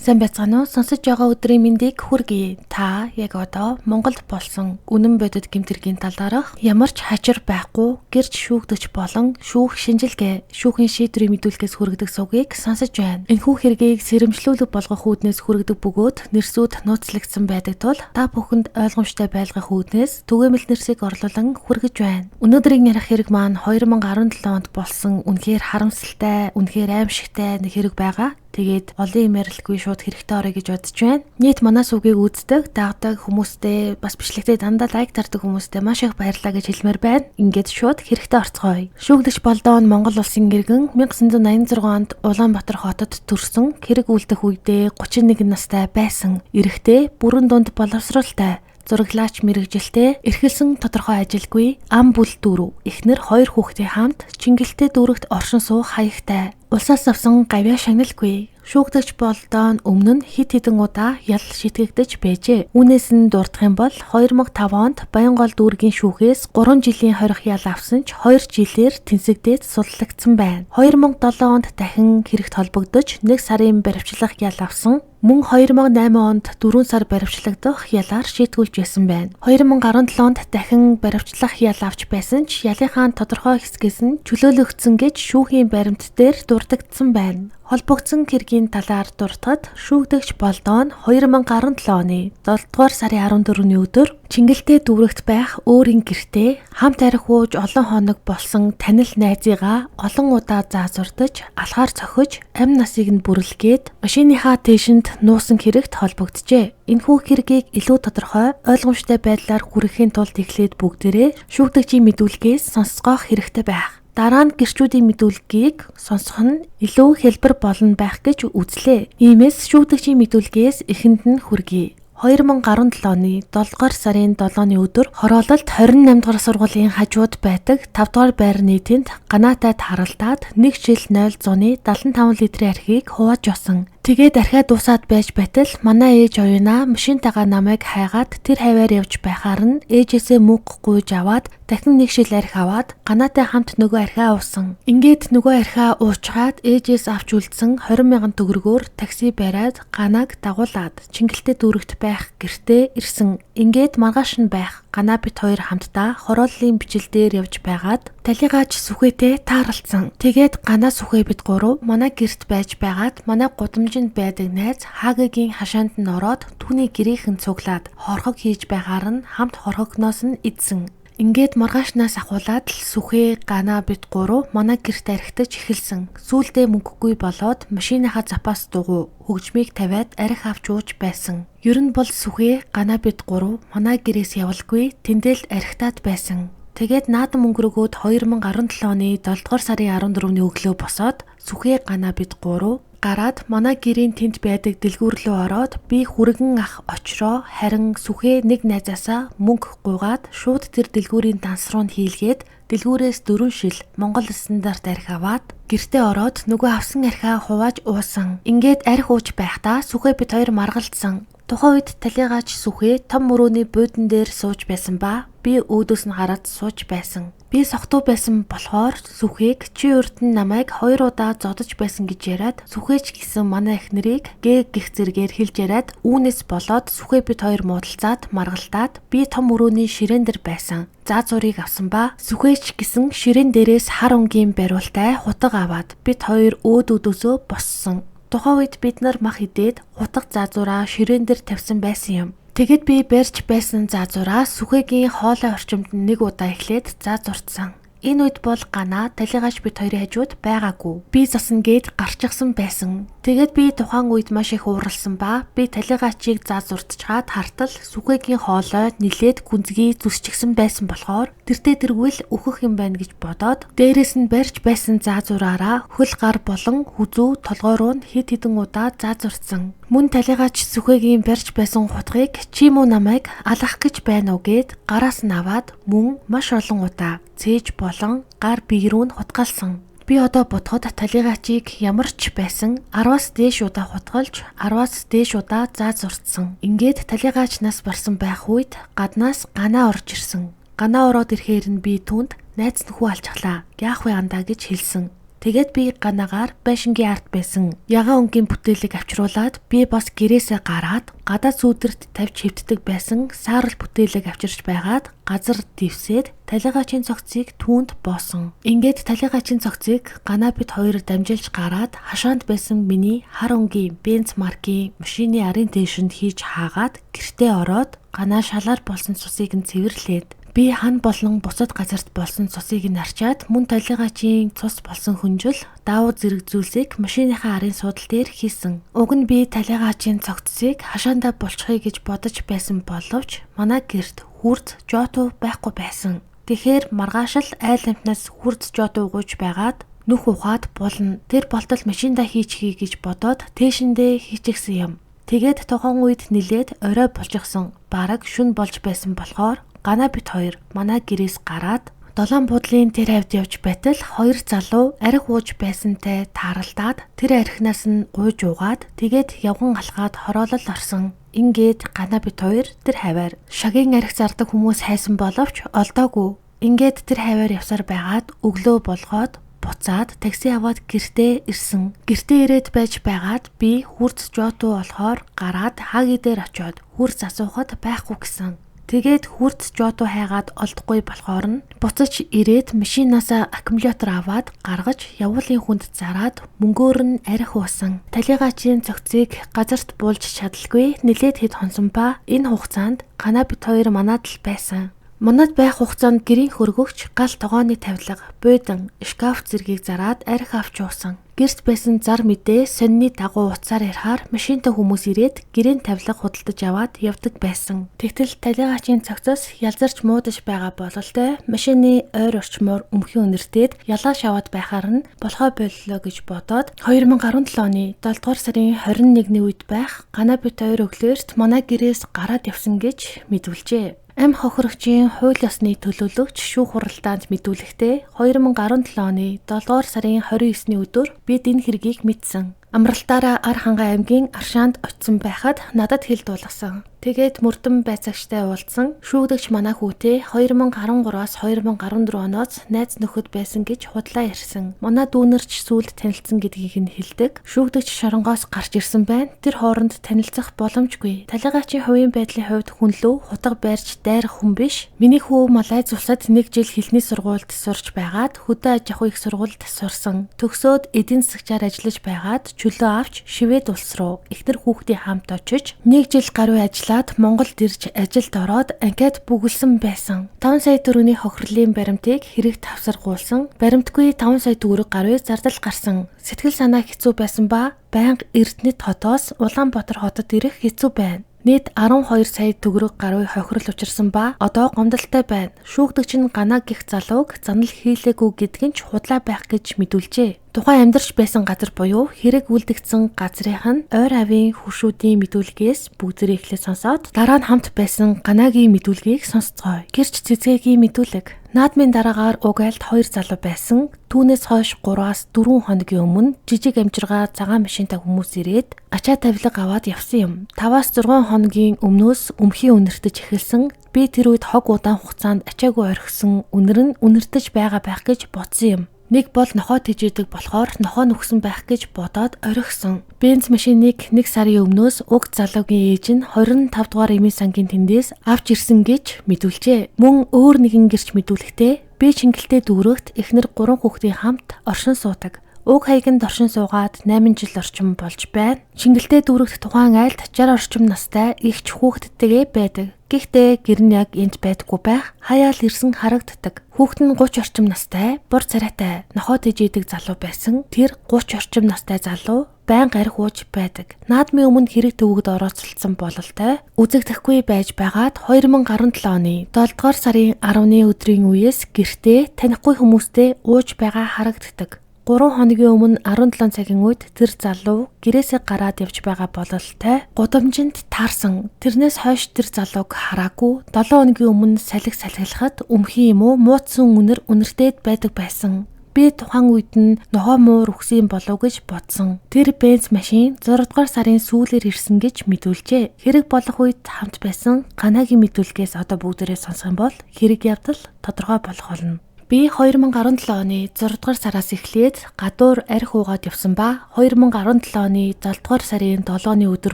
Сайн байцгаана уу? Сонсож байгаа өдрийн мэндийг хүргэе. Та яг одоо Монголд болсон үнэн бодит гэмтэргийн талаарх ямар ч хачир байхгүй гэрч шүүгдэж болон шүүх шинжилгээ, шүүхийн шийдвэрийн мэдүүлгээс хүргэдэг сувгийг сонсож байна. Энэхүү хэргийг сэрэмжлүүлэг болгох үүднээс хүргэдэг бөгөөд нэрсүүд нууцлагдсан байдаг тул та бүхэнд ойлгомжтой байлгах үүднээс түгээмэл нэрсийг орлуулан хүргэж байна. Өнөөдрийн ярих хэрэг маань 2017 онд болсон үнэхээр харамсалтай, үнэхээр аимшигтай нэг хэрэг байгаа. Тэгээд олон юм ярилгүй шууд хэрэгтэй орё гэж бодож байна. Нийт манай сувгийг үздэг, дагдаг хүмүүстээ бас бичлэгтээ дандаа лайк тардаг хүмүүстээ маш их баярлалаа гэж хэлмээр байна. Ингээд шууд хэрэгтэй орцгоё. Шүүгдэж болдоо Монгол улсын иргэн 1986 онд Улаанбаатар хотод төрсөн. Хэрэг үлдэх үедээ 31 настай байсан. Эрэгтэй, бүрэн дунд боловсролтой, зураглаач мэрэгжилтэй, эрхэлсэн тодорхой ажилгүй, ам бүл дүүрэг, эхнэр 2 хүүхдийн хамт Чингэлтэй дүүрэгт оршин суух хаягтай. Улсаас авсан гавьяа шагналгүй. Шүүгдэж болдоо өмнө нь хит хитэн удаа ял шитгэгдэж байжээ. Үүнээс нь дурдах юм бол 2005 онд Баянгол дүүргийн шүүхээс 3 жилийн хорих ял авсан ч 2 жилээр тэнцэгдээд судлагдсан байна. 2007 онд дахин хэрэгт холбогдож 1 сарын баривчлах ял авсан. Мөн 2008 онд 4 сар баривчлагдах ялаар шийтгүүлж байсан байна. 2017 онд дахин баривчлах ял авч байсан ч ялынхаа тодорхой хэсгээс нь чөлөөлөгдсөн гэж шүүхийн баримт дээр дурддагдсан байна. Холбогдсон хэргийн талаар дуртахад шүүгдэгч болдоо нь 2017 оны 7 дугаар сарын 14-ний өдөр Чингэлтэй дүүрэгт байх өөрийн гэртээ хамт арх ууж олон хоног болсон танил найзыгаа олон удаа заазурдаж, алхаар цохиж, амь насыг нь бүрлгээд машиныхаа тээшинд нуусан хэрэгт холбогджээ. Энэхүү хэргийг илүү тодорхой, ойлгомжтой байдлаар хүргэхийн тулд эхлээд бүгдээрээ шүүгдэгчийн мэдүүлгээс сонсгох хэрэгтэй байх. Дараа нь гэрчүүдийн мэдүүлгийг сонсох нь илүү хэлбэр болно байх гэж үзлээ. Иймээс шүүгдэгчийн мэдүүлгээс эхэнд нь хүргэе. 2017 оны 7 дугаар сарын 7-ны өдөр хороололт 28 дугаар сургуулийн хажууд байдаг 5 дугаар байр нийтэнд ганаатай таралтаад 1 жил 0.75 литрийн архийг хувааж осон. Тэгээд архиа дуусаад байж байтал манай ээж оюунаа машинтайгаа намайг хайгаад тэр хаваар явж байхаар нь ээжээсээ мөнгө гуйж аваад дахин 1 шил архи аваад ганаатай хамт нөгөө архиа уусан. Ингээд нөгөө архиа уучгаад ээжээс авч үлдсэн 20,000 төгрөгөөр такси бариад ганааг дагуулад Чингэлтэй дүүрэгт байх гэртээ ирсэн. Ингээд маргааш нь байх ганаа бит хоёр хамтдаа хорооллын бичил дээр явж байгаад талигаач сүхээтэй тааралцсан. Тэгээд ганаа сүхээ бит 3 манай гэрт байж байгаад манай гудамжинд байдаг найз Хаагагийн хашаанд нь ороод түүний гэрийнхэн цуглаад хорхог хийж байгаар нь хамт хорхогноос нь идсэн. Ингээд маргаашнаас ахуулаад л сүхээ ганаа бит 3 манай гэрт архитаж эхэлсэн. Сүүлдээ мөнгөгүй болоод машиныхаа запас дугуй хөгжмийг тавиад архи авч ууж байсан. Ер нь бол сүхээ ганаа бит 3 манай гэрээс явалгүй тэндэл архитаад байсан. Тэгээд наадам өнгөрөөгөөд 2017 оны 7 дугаар сарын 14-ний өглөө босоод сүхээ ганаа бит 3 гараад манай гэрийн тэнд байдаг дэлгүүр рүү ороод би хүргэн ах очроо харин сүхээ нэг найзаасаа мөнгө гуйгаад шууд тэр дэлгүүрийн данс руу хийлгээд дэлгүүрээс 4 шил Монгол стандарт архи аваад гэртээ ороод нөгөө авсан архиа хувааж уусан. Ингээд архи ууж байхдаа сүхээ бит 2 маргалдсан. Тухайн үед талигаач сүхээ том мөрөөний буудан дээр сууж байсан ба би өөдөөс нь хараад сууж байсан. Би сохтуу байсан болохоор сүхээг чи урд нь намайг 2 удаа зодож байсан гэж яриад сүхээч гэсэн манай эхнэрийг гээ гих зэргээр хэлж яриад үүнээс болоод сүхээ бит 2 муудалцаад маргалдаад би том өрөөний ширээн дээр байсан. Заазуурыг авсан ба сүхээч гэсэн ширээн дээрээс хар өнгийн бариултай хутга аваад бит 2 өөдөөсөө боссон. Тухайн үед бид нар мах идээд хутга заазуураа ширээн дээр тавьсан байсан юм. Тэгэд би барьж байсан заазуураа сүхээгийн хоолой орчимд нэг удаа эхлээд заазурцсан. Энэ үед бол ганаа талигаач бит 2-ын хажууд байгаагүй. Би засна гээд гарчихсан байсан. Тэгээд би тухайн үед маш их ууралсан ба би талигаачийг заазурцчаад хартал сүхээгийн хоолой нилээд гүнзгий зүсчихсэн байсан болохоор тэртээ тэргүүл өөхөх юм байна гэж бодоод дээрээс нь барьж байсан заазуураараа хөл гар болон хүзүү толгой руу хэд хэдэн удаа заазурцсан. Мөн талигаач сүхээгийн барьж байсан хутгийг чи муу намайг алах гэж байна уу гэд гараас нь аваад мөн маш олон удаа цээж болон гар бие рүү нь хутгаалсан. Би одоо бодоход талигаачийг ямар ч байсан 10-аас дээш удаа хутгалж 10-аас дээш удаа заазурцсан. Ингээд талигаач нас барсан байх үед гаднаас ганаа орж ирсэн. Ганаа ороод ирэхээр нь би түүнд найз нөхөө алчглаа. Яах вэ андаа гэж хэлсэн. Тэгээд би ганаагаар байшингийн ард байсан ягаан өнгийн бүтээлийг авчруулад би бас гэрээсээ гараад гадаад сүүдэрт тавьж хэвддэг байсан саарл бүтээлийг авчирч байгаад газар дивсээд талигаачийн цогцыг түүнд боосон. Ингээд талигаачийн цогцыг ганаа бид хоёр дамжилж гараад хашаанд байсан миний хар өнгийн Benz маркийн машины арын дэшинд хийж хаагаад гэртээ ороод ганаа шалаар болсон цусыг нь цэвэрлээд би хан болон бусад газарт болсон цусыг нь арчаад мөн талигаачийн цус болсон хүнжил даавуу зэрэг зүйлсийг машиныхаа арын суудал дээр хийсэн. Уг нь би талигаачийн цогцсыг хашаандаа булчихъя гэж бодож байсан боловч манай гэрт хүрд жоту байхгүй байсан. Тэгэхээр маргааш л айл амтнаас хүрд жоту угууж байгаад нүх ухаад булна. Тэр болтол машиндаа хийчихье гэж бодоод тээшэндээ хийчихсэн юм. Тэгээд тухайн үед нилээд орой болчихсон. Бараг шүн болж байсан болохоор ганаа бит хоёр манай гэрээс гараад долоон буудлын тэр хавьд явж байтал хоёр залуу арх ууж байсантай тааралдаад тэр архинаас нь гуйж угаад тэгээд явган алхаад хороолол орсон. Ингээд ганаа бит хоёр тэр хаваар шагийн арх зардаг хүмүүс хайсан боловч олдоогүй. Ингээд тэр хаваар явсаар байгаад өглөө болгоод буцаад такси аваад гэртээ ирсэн. Гэртээ ирээд байж байгаад би хүрц жоту болохоор гараад хаги дээр очиод хүрц асуухад байхгүй гэсэн. Тэгээд хүрц жоту хайгаад олдохгүй болохоор нь буцаж ирээд машинаасаа аккумулятор аваад гаргаж явуулын хүнд зараад мөнгөөр нь арх уусан. Талигаачийн цогцыг газарт буулж чадалгүй нилээд хэд хонсон ба энэ хугацаанд ганаа бит хоёр манад л байсан. Манад байх хугацаанд гэрийн хөргөгч гал тогооны тавилга, буйдан, шкаф зэргийг зараад арх авч уусан. Гэрт байсан зар мэдээ сонины дагуу уцаар ярахаар машинтай хүмүүс ирээд гэрийн тавилга худалдаж аваад явдаг байсан. Тэгтэл талигаачийн цогцоос ялзарч муудаж байгаа бололтой машины ойр орчмоор өмхийн үнэртээд ялааш аваад байхаар нь болохоо боллоо гэж бодоод 2017 оны 7 дугаар сарын 21-ний үед байх ганаа бит хоёр өглөөрт манай гэрээс гараад явсан гэж мэдүүлжээ. Ам хохирогчийн хууль ёсны төлөөлөгч шүүх хуралдаанд мэдүүлэхдээ 2017 оны 7 дугаар сарын 29-ний өдөр бид энэ хэргийг мэдсэн. Амралтаараа Ар хангаа аймгийн Аршаанд очисон байхад надад хэл дуулгасан. Тэгээд мөрдөн байцаагчтай уулзсан. Шүүгдэгч манай хүүтэй 2013-аас 2014 оноос найз нөхөд байсан гэж худлаа ярьсан. Манай дүүнерч сүүлд танилцсан гэдгийг нь хэлдэг. Шүүгдэгч шоронгоос гарч ирсэн байна. Тэр хооронд танилцах боломжгүй. Талигаачийн хувийн байдлын хувьд хүнлүү хутга байрч дайрах хүн биш. Миний хүү Малайз улсад 1 жил хэлний сургуульд сурч байгаад хөдөө аж ахуй их сургуульд сурсан. Төгсөөд эдийн засгаар ажиллаж байгаад чөлөө авч Швед улс руу эхнэр хүүхдийн хамт очиж 1 жил гаруй ажиллаад Монголд ирж ажилд ороод анкет бүгэлсэн байсан. 5 сая төгрөгийн хохирлын баримтыг хэрэг тавсаргуулсан. Баримтгүй 5 сая төгрөг гаруй зардал гарсан. Сэтгэл санаа хэцүү байсан ба байнга Эрдэнэт хотоос Улаанбаатар хотод ирэх хэцүү байна. Нийт 12 сая төгрөг гаруй хохирол учирсан ба одоо гомдолтой байна. Шүүгдэгч нь ганаа гих залууг занал хийлээгүй гэдг нь ч худлаа байх гэж мэдүүлжээ. Тухайн амьдарч байсан газар буюу хэрэг үлдэгдсэн газрынх нь ойр авийн хуршүүдийн мэдүүлгээс бүгдээ эхлээд сонсоод дараа нь хамт байсан ганаагийн мэдүүлгийг сонсцгоё. Гэрч цэцгээгийн мэдүүлэг. Наадмын дараагаар угайлд 2 залуу байсан. Түүнээс хойш 3-аас 4 хоногийн өмнө жижиг амжиргаа цагаан машинтай хүмүүс ирээд ачаа тавилга аваад явсан юм. 5-аас 6 хоногийн өмнөөс өмхийн үнэртэж эхэлсэн. Би тэр үед хог удаан хугацаанд ачаагүй орхисон үнэр нь үнэртэж байгаа байх гэж бодсон юм. Нэг бол нохоо тэжээдэг болохоор нохоо нүхсэн байх гэж бодоод орхисон. Бенз машиныг 1 сарын өмнөөс уг залуугийн ээж нь 25 дугаар эмийн сангийн тэндээс авч ирсэн гэж мэдүүлжээ. Мөн өөр нэгэн гэрч мэдүүлэхдээ би Чингэлтэй дүүрэгт эхнэр 3 хүүхдийн хамт оршин суудаг. Уг хаяганд оршин суугаад 8 жил орчим болж байна. Чингэлтэй дүүрэгт тухайн айлд 60 орчим настай эгч хүүхэдтэйгээ байдаг. Гэхдээ гэр нь яг энд байдаггүй байх. Хаяал ирсэн харагддаг. Хүүхэд нь 30 орчим настай, бур царайтай, нохоо тэжээдэг залуу байсан. Тэр 30 орчим настай залуу байнга арх ууж байдаг. Наадмын өмнө хэрэг төвөгд орооцолцсон бололтой үзэгдэхгүй байж байгаад 2017 оны 7 дугаар сарын 10-ны өдрийн үеэс гэртээ танихгүй хүмүүстэй ууж байгаа харагддаг. 3 хоногийн өмнө 17 цагийн үед тэр залуу гэрээсээ гараад явж байгаа бололтой гудамжинд таарсан. Тэрнээс хойш тэр залууг хараагүй. 7 хоногийн өмнө салхилахад өмхийн юм уу муудсан үнэр үнэртээд байдаг байсан. Би тухайн үед нь нохоо муур өгсөн болов гэж бодсон. Тэр Benz машин 6 дугаар сарын сүүлээр ирсэн гэж мэдүүлжээ. Хэрэг болох үед хамт байсан ганаагийн мэдүүлгээс одоо бүгдээрээ сонсох юм бол хэрэг явдал тодорхой болох болно. Би 2017 оны 6 дугаар сараас эхлээд гадуур арх уугаад явсан ба 2017 оны 7 дугаар сарын 7-ны өдөр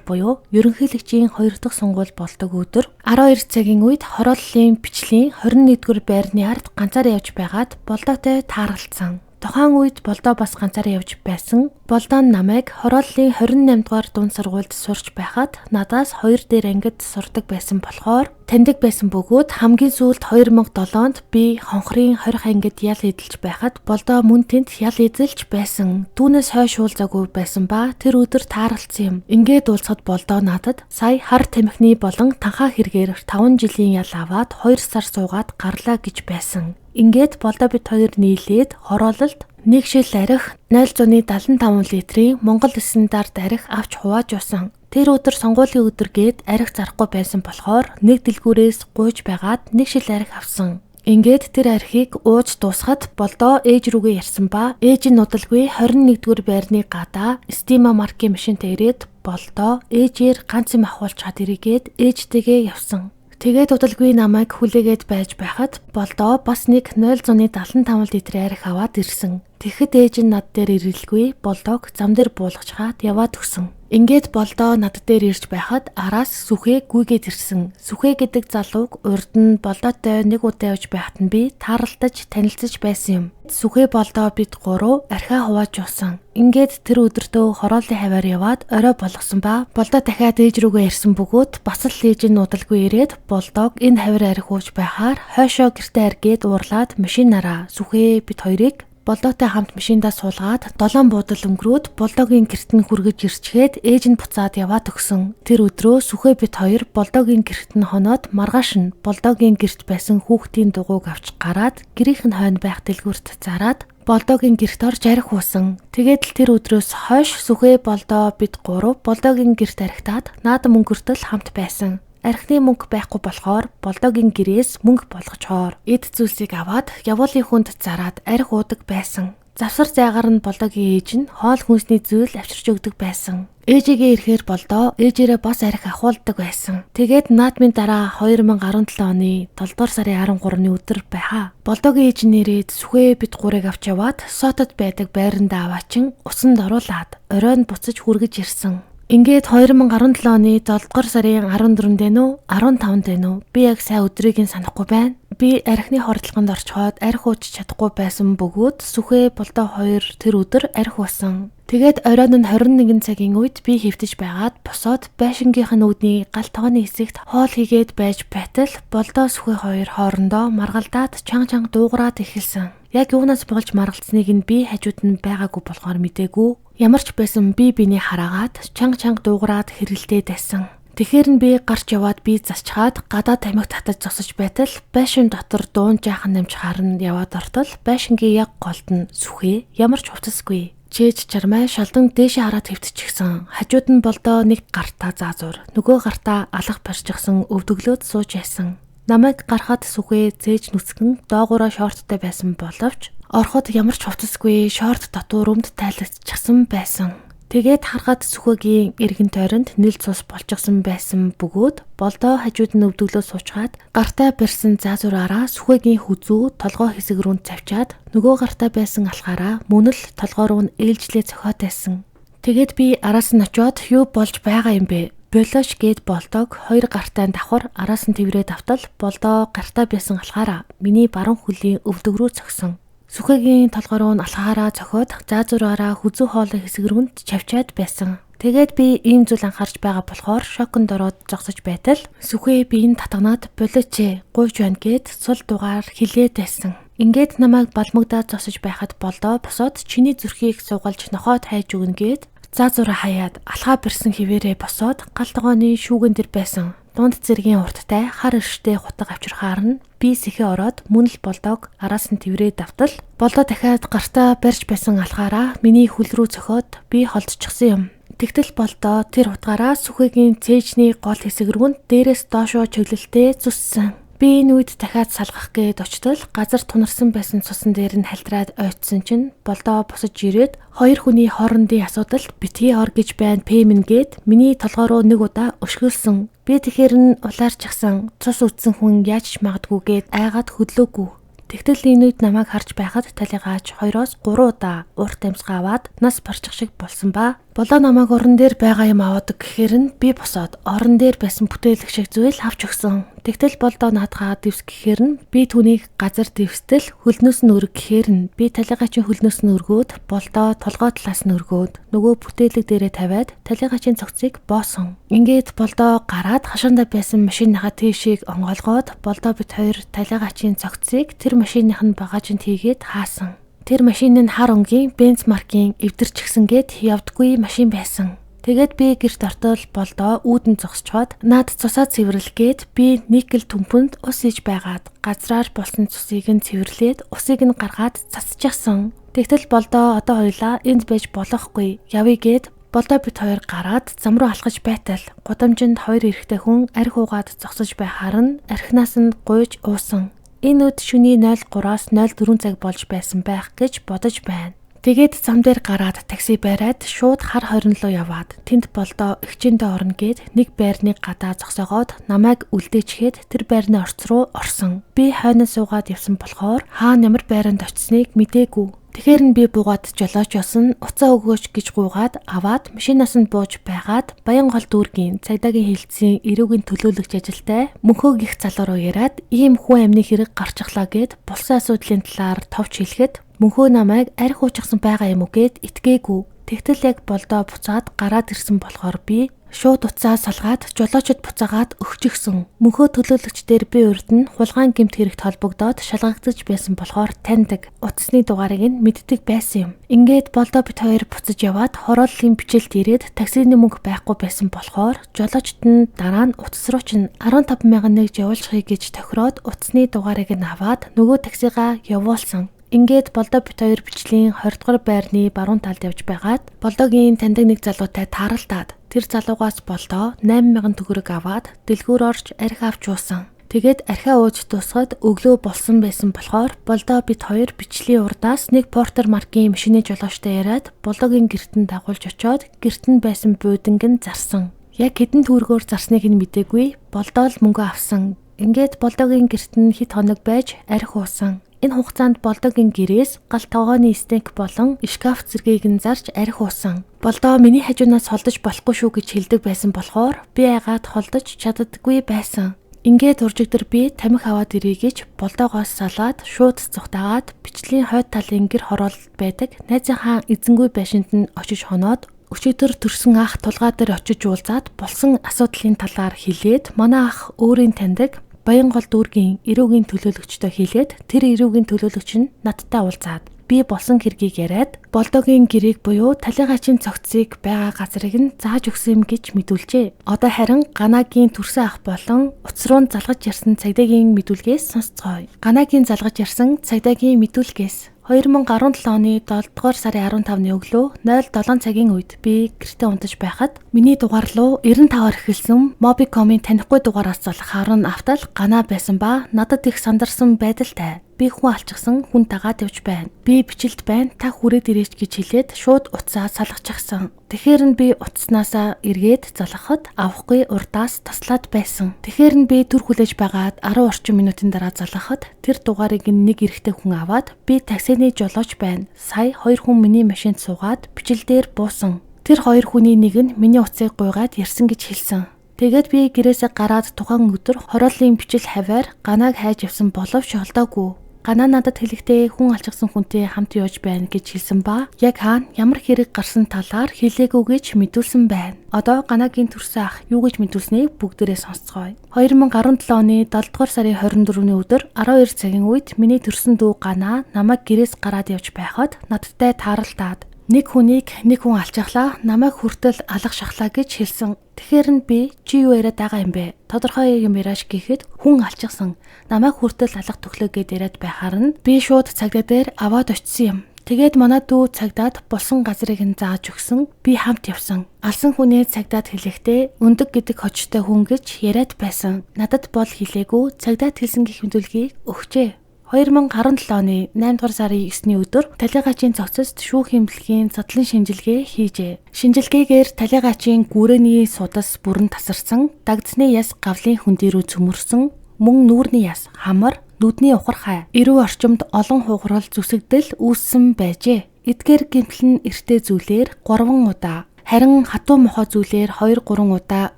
буюу ерөнхийлөгчийн 2 дахь сонгуул болдог өдөр 12 цагийн үед хорооллын бичлэгийн 21-р байрны ард ганцаараа явж байгаад болдоотой тааралцсан. Тухайн үед болдоо бас ганцаараа явж байсан. Болдоо нь намайг хорооллын 28 дугаар дунд сургуульд сурч байхад надаас 2 дээр ангид сурдаг байсан болохоор таньдаг байсан бөгөөд хамгийн сүүлд 2007-нд би хонхрын 20 ангид ял эдэлж байхад болдоо мөн тэнд ял эдэлж байсан. Түүнээс хойш уулзаагүй байсан ба тэр өдөр тааралцсан юм. Ингээд уулзахад болдоо надад сая хар тамхины болон танхаа хэрэгээр 5 жилийн ял аваад 2 сар суугаад гарлаа гэж байсан. Ингээд болдоо бид хоёр нийлээд хороололд нэг шил арх 0.75 литрийн Монгол стандарт арх авч хувааж усан. Тэр өдөр сонгуулийн өдөр гээд арх зарахгүй байсан болохоор нэг дэлгүүрээс гуйж байгаад нэг шил арх авсан. Ингээд тэр архийг ууж дуусахад болдоо ээж рүүгээ ярьсан ба ээж нь нудалгүй 21-р байрны гадаа Стима маркийн машинтай ирээд болдоо ээжээр ганц юм ахуулж чад ирээгээд ээжтэйгээ явсан. Тэгээд удалгүй намайг хүлээгээд байж байхад болдоо бас нэг 0.75 литрийн арх аваад ирсэн. Тэгэхэд ээж нь над дээр ирэлгүй болдоог зам дээр буулгачаад яваад өгсөн. Ингээд болдоо над дээр ирж байхад араас сүхээ гүйгээд ирсэн. Сүхээ гэдэг залууг урд нь болдоотой нэг удаа явж байхад нь би тааралдаж танилцж байсан юм. Сүхээ болдоо бид гурав архиа хувааж уусан. Ингээд тэр өдөртөө хорооллын хаваар яваад орой болгосон ба болдоо дахиад ээж рүүгээ ирсэн бөгөөд бас л ээж нь удалгүй ирээд болдоог энэ хавар архи ууж байхаар хойшоо гэртээ аргээд уурлаад машинаараа сүхээ бид хоёрыг болдоотой хамт машиндаа суулгаад 7 буудал өнгөрөөд болдоогийн гэрт нь хүргэж ирчгээд ээж нь буцаад яваад өгсөн. Тэр өдрөө сүхээ бид хоёр болдоогийн гэрт нь хоноод маргааш нь болдоогийн гэрт байсан хүүхдийн дугуйг авч гараад гэрийнх нь хойно байх дэлгүүрт зараад болдоогийн гэрт орж арх уусан. Тэгээд л тэр өдрөөс хойш сүхээ болдоо бид гурав болдоогийн гэрт архитаад наадам өнгөртөл хамт байсан. Архины мөнгө байхгүй болохоор болдоогийн гэрээс мөнгө болгочоор эд зүйлсийг аваад явуулын хүнд зараад арх уудаг байсан. Завсар зайгаар нь болдоогийн ээж нь хоол хүнсний зүйл авчирч өгдөг байсан. Ээжигээ ирэхээр болдоо ээжээрээ бас арх ахуулдаг байсан. Тэгээд наадмын дараа 2017 оны 7 дугаар сарын 13-ны өдөр байхаа. Болдоогийн ээж нэрээд сүхээ бид гурыг авч яваад сотод байдаг байрандаа аваачин усанд оруулаад оройн буцаж хүргэж ирсэн. Ингээд 2017 оны 7 дугаар сарын 14-нд нөө 15-нд нөө би яг сайн өдрийг нь санахгүй байна. Би архины хордлогонд орчхоод арх ууж чадахгүй байсан бөгөөд сүхээ болдоо 2 тэр өдөр арх уусан. Тэгээд оройн нь 21 цагийн үед би хэвтэж байгаад босоод байшингийнх нь үүдний гал тооны хэсэгт хоол хийгээд байж байтал болдоо сүхээ 2 хоорондоо маргалдаад чанга дуугараад эхэлсэн. Яг юунаас болж маргалцсныг нь би хажууд нь байгаагүй болохоор мэдээгүй. Ямар ч байсан би биний хараагаад чанга дуугараад хэрэлдээд байсан. Тэгэхээр нь би гарч яваад би засчаад гадаа тамхи татаж зогсож байтал байшин дотор дуун жаахан намж харан яваад ортол байшингийн яг голд нь сүхээ ямар ч хувцасгүй. Чээж чармай шалдан дээшээ хараад хэвтчихсэн. Хажууд нь болдоо нэг гартаа заазуур, нөгөө гартаа алах барьчихсан өвдөглөөд сууж яйсан. Намайг гарахад сүхээ зээж нүцгэн доогоороо шорттой байсан боловч ороход ямар ч хувцасгүй шорт дотор өмд тайлагдчихсан байсан. Тэгээд харахад сүхээгийн эргэн тойронд нийл цус болчихсон байсан бөгөөд болдоо хажууд нь өвдөглөө суучгаад гартаа барьсан заазуураараа сүхээгийн хүзүү толгой хэсэг рүү цавчаад нөгөө гартаа байсан алхаараа мөн л толгой руу нь ээлжлээ цохиод байсан. Тэгээд би араас нь очиод юу болж байгаа юм бэ? Болоош гээд болдоог 2 гартаа давхар араас нь тэврээд автал болдоо гартаа байсан алхаараа миний баруун хөлийн өвдөг рүү цогсон. Сүхээгийн толгой руу нь алхаараа цохиод заазуураараа хүзүү хоолой хэсэг рүүнд чавчаад байсан. Тэгээд би ийм зүйл анхаарч байгаа болохоор шоконд ороод зогсож байтал сүхээ биеийн татганаад болооч гуйж байна гэд сул дугаар хилээд байсан. Ингээд намайг балмагдаад зогсож байхад болдоо босоод чиний зүрхийг сугалж нохоод хайж өгнө гэд заазуураа хаяад алхаа барьсан хിവэрээ босоод гал тогооны шүүгэн дээр байсан. Дунд зэргийн урттай хар ирштэй хутаг авчирхаар нь би сэхээ ороод мөн л болдоог араас нь тэврээд давтал болдоо дахиад гартаа барьж байсан алхаараа миний хөл рүү цохиод би холдчихсан юм. Тэгтэл болдоо тэр утгаараа сүхээгийн цээжний гол хэсэг рүү дээрээс доошоо чөглөлтөө зүссэн. Би энэ үед дахиад салгах гээд очтол газар тунарсан байсан цусан дээр нь халтраад ойцсон чинь болдоо босож ирээд 2 хүний хоорондын асуудалд битгий ор гэж байна пэмэн гээд миний толгой руу нэг удаа өшгөлсөн. Би тэгэхэр нь улаарчихсан цус үтсэн хүн яаж ч магадгүй гээд айгаад хөдлөөгүй. Тэгтэл энэ үед намайг харж байхад талигаач 2-3 удаа урт амьсгаа аваад нас барчих шиг болсон ба болоо намайг орон дээр байгаа юм аваадаг гэхээр нь би босоод орон дээр байсан бүтээлэг шиг зүйл авч өгсөн. Тэгтэл болдоо наадгаа дэвс гэхээр нь би түүнийг газар дэвстэл хөлнөөс нь өрг гэхээр нь би талигаачийн хөлнөөс нь өргөөд болдоо толгой талаас нь өргөөд нөгөө бүтээлэг дээрээ тавиад талигаачийн цогцыг боосон. Ингээд болдоо гараад хашаандаа байсан машиныхаа тийшийг онгоолгоод болдоо бит хоёр талигаачийн цогцыг тэр машиных нь багажинд хийгээд хаасан. Тэр машин нь хар өнгийн Benz маркийн эвдэрчгсэнгээд явдаггүй машин байсан. Тэгээд би гэрт ортол болдоо үүдэн зогсчоод наад цусаа цэвэрлэгээд би никkel түмпэнд ус иж байгаад газраар болсон цусыг нь цэвэрлээд усыг нь гаргаад цацчихсан. Тэгтэл болдоо одоо хоёлаа энд байж болохгүй явъя гэд болдоо бит хоёр гараад зам руу алхаж байтал гудамжинд хоёр эрэгтэй хүн арх уугаад зогсож байхаар нь архинаас нь гуйж уусан. Энэ үед шөнийн 03-аас 04 цаг болж байсан байх гэж бодож байна. Тэгээд зам дээр гараад такси бариад шууд хар хорин руу яваад тэнд болдоо эгчэндээ орно гэд нэг байрны гадаа зогсоогоод намайг үлдээчгээд тэр байрны орц руу орсон. Би хойноо суугаад явсан болохоор хаана ямар байранд очисныг мэдээгүй. Тэгэхээр нь би буугаад жолооч ясан уцаа өгөөч гэж гуйгаад аваад машинаас нь бууж байгаад Баянгол дүүргийн цагдаагийн хилцийн эрүүгийн төлөөлөгч ажилтай мөнхөө гих залуу руу яриад ийм хүн амны хэрэг гарчихлаа гэд болсон асуудлын талаар товч хэлэхэд мөнхөө намайг арх уучихсан байгаа юм уу гэд итгээгүй. Тэгтэл яг болдоо буцаад гараад ирсэн болохоор би шууд уцаа салгаад жолоочод буцаагаад өгчихсөн. Мөнхөө төлөөлөгчдэр би урд нь хулгайн гэмт хэрэгт холбогдоод шалгагдаж байсан болохоор таньдаг. Утасны дугаарыг нь мэддэг байсан юм. Ингээд болдоо бит хоёр буцаж яваад хорооллын бичэлд ирээд таксины мөнгө байхгүй байсан болохоор жолоочд нь дараа нь утас руу чинь 15,000 нэгж явуулчихъя гэж тохироод утасны дугаарыг нь аваад нөгөө таксигаа явуулсан. Ингээд болдоо бит хоёр бичлийн 20 дугаар байрны баруун талд явж байгаад болдоогийн таньдаг нэг залуутай тааралтаад тэр залуугаас болдоо 8,000 төгрөг аваад дэлгүүр орж архи авч уусан. Тэгээд архиа ууж дуусгаад өглөө болсон байсан болохоор болдоо бит хоёр бичлийн урдаас нэг Porter маркийн машины жолоочтой яриад болдоогийн гэртэн дагуулж очоод гэртэн байсан бууданг нь зарсан. Яг хэдэн төгрөгөөр зарсныг нь мэдээгүй. Болдоо л мөнгө авсан. Ингээд болдоогийн гэртэн хэд хоног байж архи уусан. Энэ хугацаанд болдоогийн гэрээс гал тогооны стейк болон шкаф зэргийг нь зарж архи уусан. Болдоо миний хажуунаас холдож болохгүй шүү гэж хэлдэг байсан болохоор би айгаад холдож чаддаггүй байсан. Ингээд уржигдэр би тамхи аваад ирье гэж болдоогоос салаад шууд цухтаагаад бичлийн хойд талын гэр хороолт байдаг найзынхаа эзэнгүй байшинд нь очиж хоноод өчигдөр төрсөн ах тулгаа дээр очиж уулзаад болсон асуудлын талаар хэлээд манай ах өөрийн таньдаг Баянгол дүүргийн эрүүгийн төлөөлөгчтэй хэлээд тэр эрүүгийн төлөөлөгч нь надтай уулзаад би болсон хэргийг яриад болдоогийн гэрээг буюу талигаачийн цогцыг байгаа газрыг нь зааж өгсөн юм гэж мэдүүлжээ. Одоо харин Ганагийн төрсөн ах болон утас руу залгаж ярьсан цагдаагийн мэдүүлгээс сонсцгоё. Ганагийн залгаж ярьсан цагдаагийн мэдүүлгээс 2017 оны 7 дугаар сарын 15-ны өглөө 07 цагийн үед би гэртээ унтаж байхад миний дугаар руу 95-аар эхэлсэн Mobicom-ийн танихгүй дугаараас залах харан автал Гана байсан ба надад их сандарсан байдалтай. Би хүн алчсан хүн дагаад явж байна. Би бичлэлд байна. Та хүрээд ирээч гэж хэлээд шууд утсаа салгачихсан. Тэгэхээр нь би утаснасаа эргээд залгахад авахгүй урдаас таслаад байсан. Тэгэхээр нь би төр хүлээж байгаад 10 орчим минутын дараа залгахад тэр дугаарыг нэг эрэгтэй хүн аваад би таксины жолооч байна. Сая 2 хүн миний машинд суугаад бичлэлдээр буусан. Тэр 2 хүний нэг нь миний утсыг гуйгаад ярьсан гэж хэлсэн. Тэгээд би гэрээсээ гараад тухайн өдөр хорооллын бичил хаваар Ганаг хайж явсан боловч олдоогүй. Гана надад хэлэхдээ хүн алчсан хүнтэй хамт явж байна гэж хэлсэн ба яг хаана ямар хэрэг гарсан талаар хэлээгүй гэж мэдүүлсэн байна. Одоо Ганагийн төрсөн ах юу гэж мэдүүлснийг бүгдээрээ сонсцгоё. 2017 оны 7 дугаар сарын 24-ний өдөр 12 цагийн үед миний төрсөн дүү Гана намайг гэрээс гараад явж байхад надтай тааралтаад нэг хүн алчахлаа намайг хүртэл алах шахлаа гэж хэлсэн. Тэгэхээр нь би чи юу яриад байгаа юм бэ? Тодорхой юм яриаш гэхэд хүн алчсан. Намайг хүртэл алах төглөө гэд яриад байхаар нь би шууд цагдаа дээр аваад очисон юм. Тэгээд манай дүү цагдаад болсон газрыг нь зааж өгсөн. Би хамт явсан. Алсан хүний цагдаад хэлэхдээ өндөг гэдэг хочтой хүн гэж яриад байсан. Надад бол хэлээгүй цагдаад хэлсэн гэх мэдүүлгийг өгчээ. 2017 оны 8 дугаар сарын 9-ний өдөр талигаачийн цогцост шүүх хэмжлэгийн задлан шинжилгээ хийжээ. Шинжилгээгээр талигаачийн гүрээний судас бүрэн тасарсан, дагдсны яс гавлын хөндий рүү цөмөрсөн, мөн нүүрний яс хамар, нүдний ухархай. Эрүү орчимд олон хугарал зүсэгдэл үүссэн байжээ. Эдгээр гэмтэл нь эртээ зүйлээр 3 удаа, харин хатуу мохоо зүйлээр 2-3 удаа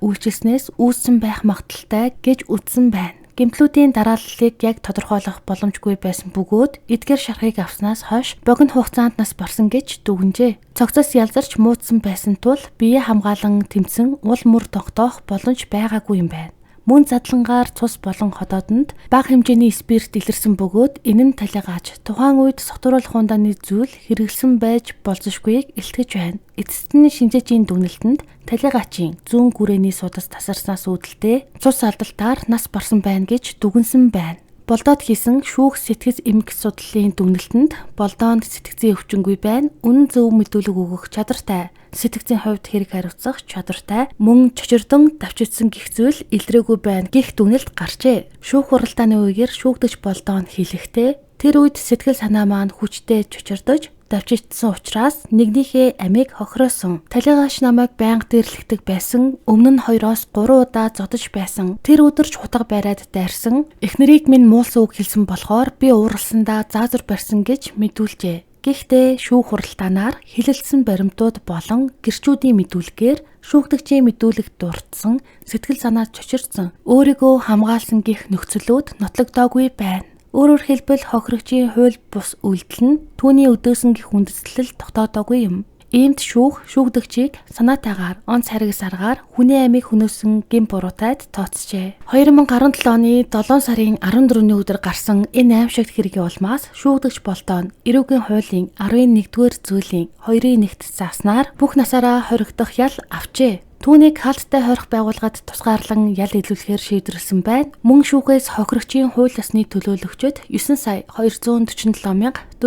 үйлчилснээс үүссэн байх магадaltaй гэж үзсэн байна. Гэмтлүүдийн дарааллыг яг тодорхойлох боломжгүй байсан бөгөөд эдгээр шархыг авснаас хойш богино хугацаанд нас барсан гэж дүгнжээ. Цогцос ялзарч муудсан байсан тул бие хамгаалан тэмцэн уул мөр тогтоох боломж байгаагүй юм байна. Мөн задлангаар цус болон ходоодонд бага хэмжээний спирт илэрсэн бөгөөд энэ нь талигааж тухайн үед согтууруулах ундааны зүйл хэрэгэлсэн байж болзошгүйг илтгэж байна. Эцэст нь шинжээчийн дүгнэлтэнд талигаачийн зүүн гүрээний судас тасарснаас үүдэлтэй цус алдалтаар нас барсан байна гэж дүгнсэн байна. Болдоод хийсэн шүүх сэтгэц эмх судлалын дүгнэлтэнд болдоонд сэтгцийн өвчнгүй байна. Үнэн зөв мэдүүлэг өгөх чадвартай, сэтгцийн хувьд хэрэг хариуцах чадвартай, мөн чочирдон давчигдсан гих зүйл илрээгүй байна гэх дүгнэлт гарчээ. Шүүх хуралдааны үеэр шүүгдэж болдоонд хийлэхдээ тэр үед сэтгэл санаа маань хүчтэй чочирдож давчигдсан учраас нэгнийхээ амийг хохироосон. Талигааш намайг байнга дэрлэгдэг байсан. Өмнө нь 2-3 удаа зодож байсан. Тэр өдөрч хутга бариад дайрсан. Эхнэрийг минь муулсан үг хэлсэн болохоор би ууралсандаа заазар барьсан гэж мэдүүлжээ. Гэхдээ шүүх хуралдаанаар хэлэлцсэн баримтууд болон гэрчүүдийн мэдүүлгээр шүүгдэгчийн мэдүүлэгт дурдсан, сэтгэл санаа чочирдсан, өөрийгөө хамгаалсан гих нөхцөлүүд нотлогдоогүй байна. Өөрөөр хэлбэл хохирогчийн хууль бус үйлдэл нь түүний өдөөсөн гих үндэслэл тогтоодоогүй юм. Иймд шүүгдэгчийг санаатайгаар онц харгас аргаар хүний амийг хөнөөсөн гэм буруутайд тооцжээ. 2017 оны 7 сарын 14-ний өдөр гарсан энэ аимшигт хэргийн улмаас шүүгдэгч болдоо нь эрүүгийн хуулийн 11-р зүйлийн 2-1-т зааснаар бүх насаараа хоригдох ял авчээ. Түүнийг хаалттай хорих байгууллагад тусгаарлан ял илүүлэхээр шийдвэрлсэн байна. Мөн шүүхээс хохирогчийн хууль ёсны төлөөлөгчөд 9,247,418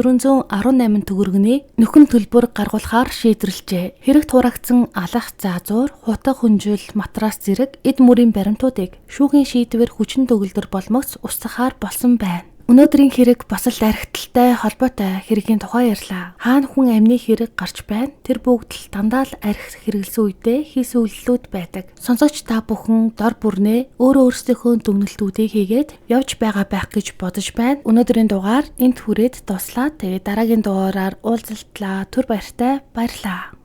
төгрөгний нөхөн төлбөр гаргуулахаар шийдвэрлэжээ. Хэрэг туурагдсан алах заазуур, хутга хүнжил, матрас зэрэг эд мөрийн баримтуудыг шүүхийн шийдвэр хүчин төгөлдөр болмогц устгахаар болсон байна. Өнөөдрийн хэрэг бас л архиталтай холбоотой хэргийн тухай ярьлаа. Хаана хүн амны хэрэг гарч байна? Тэр бүгд л дандаа л архи хэрэгэлсэн үедээ хийсэн үйлдэлүүд байдаг. Сонсогч та бүхэн дор бүрнээ өөрөө өөрсдийнхөө дүгнэлтүүдийг хийгээд явж байгаа байх гэж бодож байна. Өнөөдрийн дугаар энд хүрээд дуслаа. Тэгээд дараагийн дугаараар уулзалтлаа. Түр баяртай баярлаа.